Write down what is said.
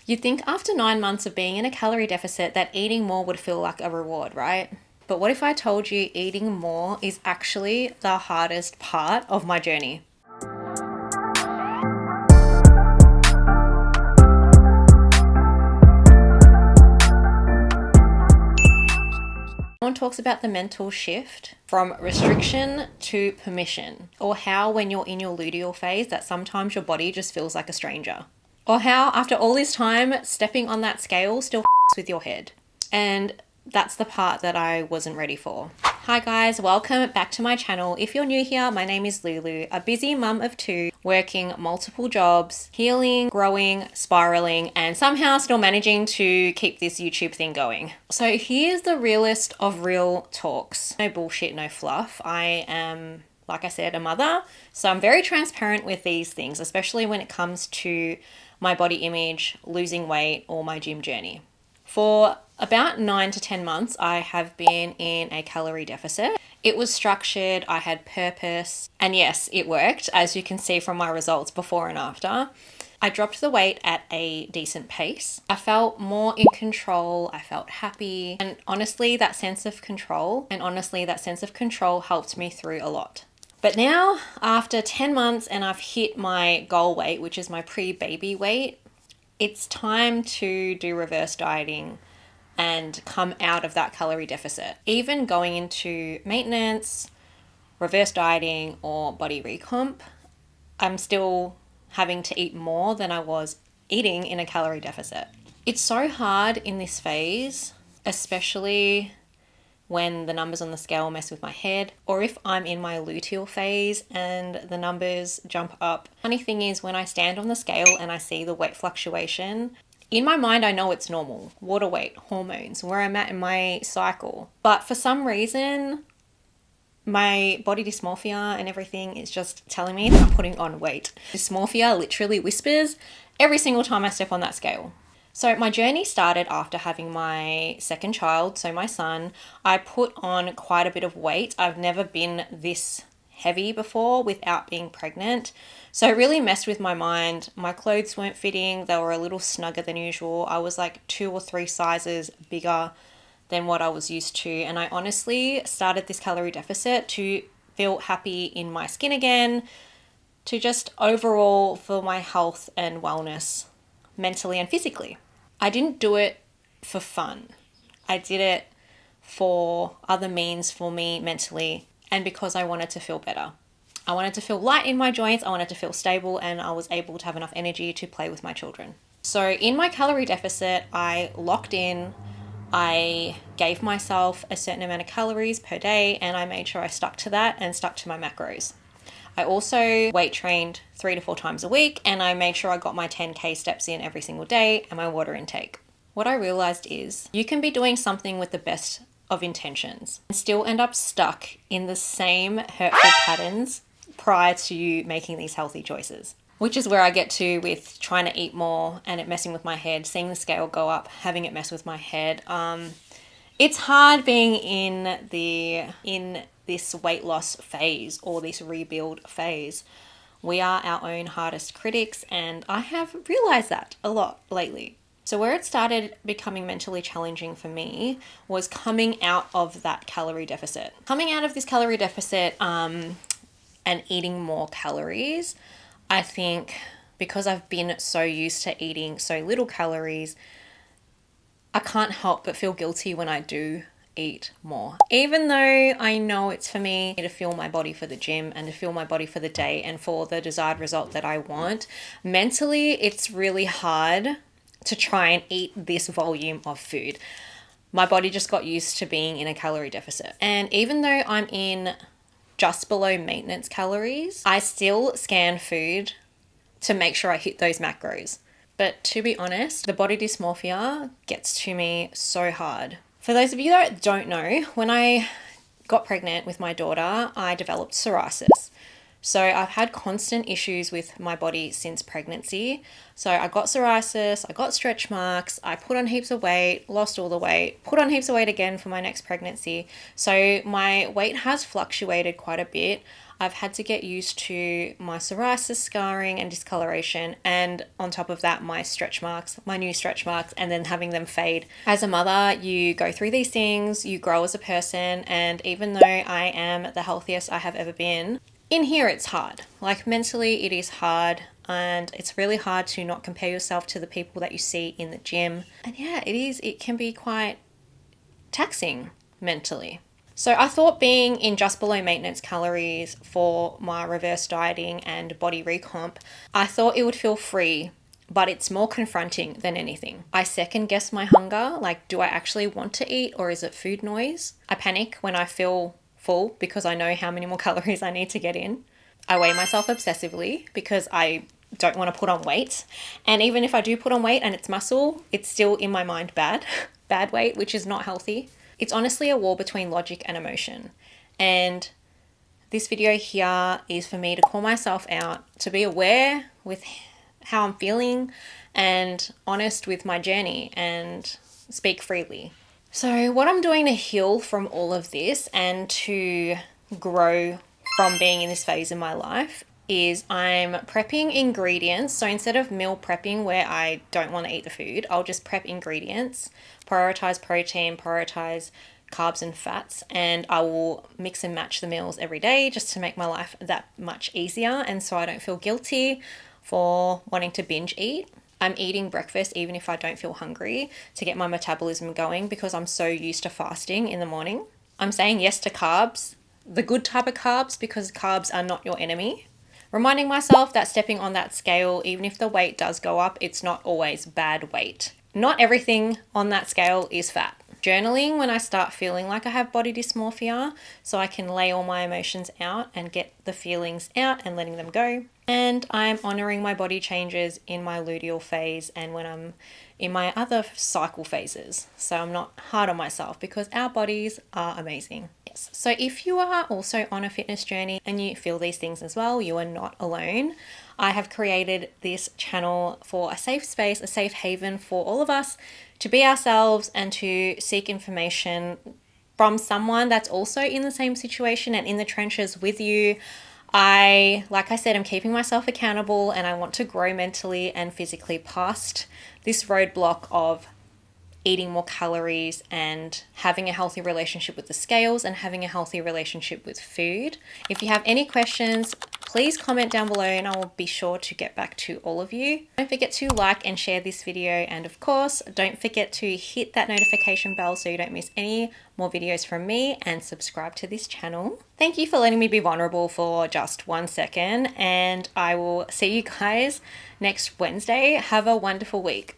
You'd think after 9 months of being in a calorie deficit that eating more would feel like a reward, right? But what if I told you eating more is actually the hardest part of my journey? One talks about the mental shift from restriction to permission, or how when you're in your luteal phase that sometimes your body just feels like a stranger, or how after all this time stepping on that scale still with your head. And that's the part that I wasn't ready for. Hi guys, welcome back to my channel. If you're new here, my name is Lulu, a busy mum of two, working multiple jobs, healing, growing, spiraling, and somehow still managing to keep this YouTube thing going. So here's the realest of real talks. No bullshit, no fluff. I am, like I said, a mother, so I'm very transparent with these things, especially when it comes to my body image, losing weight, or my gym journey. For about 9 to 10 months, I have been in a calorie deficit. It was structured, I had purpose, and yes, it worked, as you can see from my results before and after. I dropped the weight at a decent pace. I felt more in control, I felt happy, and honestly, that sense of control helped me through a lot. But now, after 10 months and I've hit my goal weight, which is my pre-baby weight, it's time to do reverse dieting and come out of that calorie deficit. Even going into maintenance, reverse dieting, or body recomp, I'm still having to eat more than I was eating in a calorie deficit. It's so hard in this phase, especially when the numbers on the scale mess with my head, or if I'm in my luteal phase and the numbers jump up. Funny thing is, when I stand on the scale and I see the weight fluctuation, in my mind I know it's normal. Water weight, hormones, where I'm at in my cycle. But for some reason, my body dysmorphia and everything is just telling me that I'm putting on weight. Dysmorphia literally whispers every single time I step on that scale. So my journey started after having my second child, so my son. I put on quite a bit of weight. I've never been this heavy before without being pregnant. So it really messed with my mind. My clothes weren't fitting. They were a little snugger than usual. I was like 2 or 3 sizes bigger than what I was used to. And I honestly started this calorie deficit to feel happy in my skin again, to just overall feel my health and wellness mentally and physically. I didn't do it for fun. I did it for other means for me mentally and because I wanted to feel better. I wanted to feel light in my joints, I wanted to feel stable, and I was able to have enough energy to play with my children. So in my calorie deficit, I locked in, I gave myself a certain amount of calories per day, and I made sure I stuck to that and stuck to my macros. I also weight trained 3 to 4 times a week, and I made sure I got my 10K steps in every single day and my water intake. What I realized is you can be doing something with the best of intentions and still end up stuck in the same hurtful patterns prior to you making these healthy choices. Which is where I get to with trying to eat more and it messing with my head, seeing the scale go up, having it mess with my head. It's hard being in this weight loss phase or this rebuild phase. We are our own hardest critics, and I have realized that a lot lately. So where it started becoming mentally challenging for me was coming out of that calorie deficit. Coming out of this calorie deficit and eating more calories, I think because I've been so used to eating so little calories, I can't help but feel guilty when I do eat more. Even though I know it's for me to fuel my body for the gym and to fuel my body for the day and for the desired result that I want, mentally it's really hard to try and eat this volume of food. My body just got used to being in a calorie deficit. And even though I'm in just below maintenance calories, I still scan food to make sure I hit those macros. But to be honest, the body dysmorphia gets to me so hard. For those of you that don't know, when I got pregnant with my daughter, I developed psoriasis. So I've had constant issues with my body since pregnancy. So I got psoriasis, I got stretch marks, I put on heaps of weight, lost all the weight, put on heaps of weight again for my next pregnancy. So my weight has fluctuated quite a bit. I've had to get used to my psoriasis, scarring, and discoloration, and on top of that, my stretch marks, my new stretch marks, and then having them fade. As a mother, you go through these things, you grow as a person, and even though I am the healthiest I have ever been, in here it's hard. Like mentally, it is hard. And it's really hard to not compare yourself to the people that you see in the gym. And yeah, it can be quite taxing mentally. So I thought being in just below maintenance calories for my reverse dieting and body recomp, I thought it would feel free, but it's more confronting than anything. I second guess my hunger, like do I actually want to eat or is it food noise? I panic when I feel full because I know how many more calories I need to get in. I weigh myself obsessively because I don't want to put on weight. And even if I do put on weight and it's muscle, it's still in my mind bad weight, which is not healthy. It's honestly a war between logic and emotion. And this video here is for me to call myself out, to be aware with how I'm feeling and honest with my journey and speak freely. So what I'm doing to heal from all of this and to grow from being in this phase in my life is I'm prepping ingredients. So instead of meal prepping where I don't want to eat the food, I'll just prep ingredients, prioritize protein, prioritize carbs and fats, and I will mix and match the meals every day just to make my life that much easier and so I don't feel guilty for wanting to binge eat. I'm eating breakfast even if I don't feel hungry to get my metabolism going because I'm so used to fasting in the morning. I'm saying yes to carbs, the good type of carbs, because carbs are not your enemy. Reminding myself that stepping on that scale, even if the weight does go up, it's not always bad weight. Not everything on that scale is fat. Journaling when I start feeling like I have body dysmorphia so I can lay all my emotions out and get the feelings out and letting them go. And I'm honoring my body changes in my luteal phase and when I'm in my other cycle phases. So I'm not hard on myself because our bodies are amazing. Yes. So if you are also on a fitness journey and you feel these things as well, you are not alone. I have created this channel for a safe space, a safe haven for all of us to be ourselves and to seek information from someone that's also in the same situation and in the trenches with you. Like I said, I'm keeping myself accountable and I want to grow mentally and physically past this roadblock of eating more calories and having a healthy relationship with the scales and having a healthy relationship with food. If you have any questions, please comment down below and I will be sure to get back to all of you. Don't forget to like and share this video, and of course, don't forget to hit that notification bell so you don't miss any more videos from me, and subscribe to this channel. Thank you for letting me be vulnerable for just 1 second, and I will see you guys next Wednesday. Have a wonderful week.